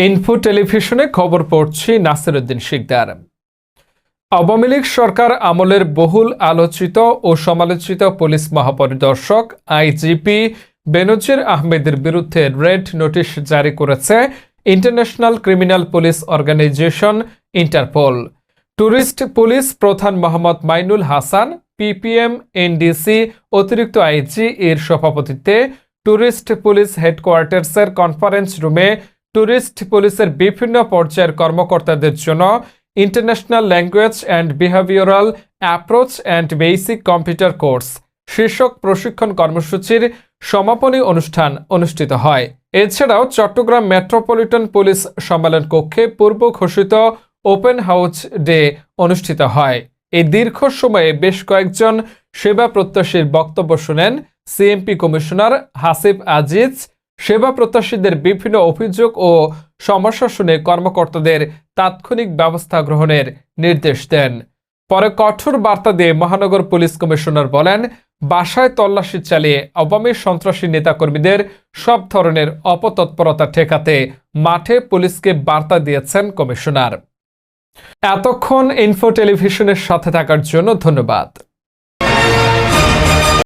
Info টেলিভিশনে খবর পড়ছি নাসিরউদ্দিন শিকদার। আওয়ামী লীগ সরকার আমলের বহুল আলোচিত ও সমালোচিত পুলিশ মহাপরিদর্শক আইজিপি বেনজির আহমেদের বিরুদ্ধে রেড নোটিশ জারি করেছে international criminal police organisation Interpol. Tourist police প্রধান মোহাম্মদ মাইনুল হাসান পিপিএম এনডিসি অতিরিক্ত আইজি এর সভাপতিত্বে ট্যুরিস্ট পুলিশ হেডকোয়ার্টার্সের কনফারেন্স রুমে ট্যুরিস্ট পুলিশের বিভিন্ন পর্যায়ের কর্মকর্তাদের জন্য international language and behavioural approach and basic computer course শীর্ষক প্রশিক্ষণ কর্মসূচির সমাপনী অনুষ্ঠান অনুষ্ঠিত হয়। এছাড়াও চট্টগ্রাম মেট্রোপলিটন পুলিশ সম্মেলন কক্ষে পূর্ব ঘোষিত ওপেন হাউস ডে অনুষ্ঠিত হয়। এই দীর্ঘ সময়ে বেশ কয়েকজন সেবা প্রত্যাশীর বক্তব্য শুনেন সিএমপি কমিশনার হাসিব আজিজ। সেবা প্রত্যাশীদের বিভিন্ন অভিযোগ ও সমস্যা শুনে কর্মকর্তাদের তাৎক্ষণিক ব্যবস্থা গ্রহণের নির্দেশ দেন। পরে কঠোর বার্তা দিয়ে মহানগর পুলিশ কমিশনার বলেন, বাসায় তল্লাশি চালিয়ে আওয়ামী সন্ত্রাসী নেতাকর্মীদের সব ধরনের অপতৎপরতা ঠেকাতে মাঠে পুলিশকে বার্তা দিয়েছেন কমিশনার। এতক্ষণ ইনফো টেলিভিশনের সাথে থাকার জন্য ধন্যবাদ।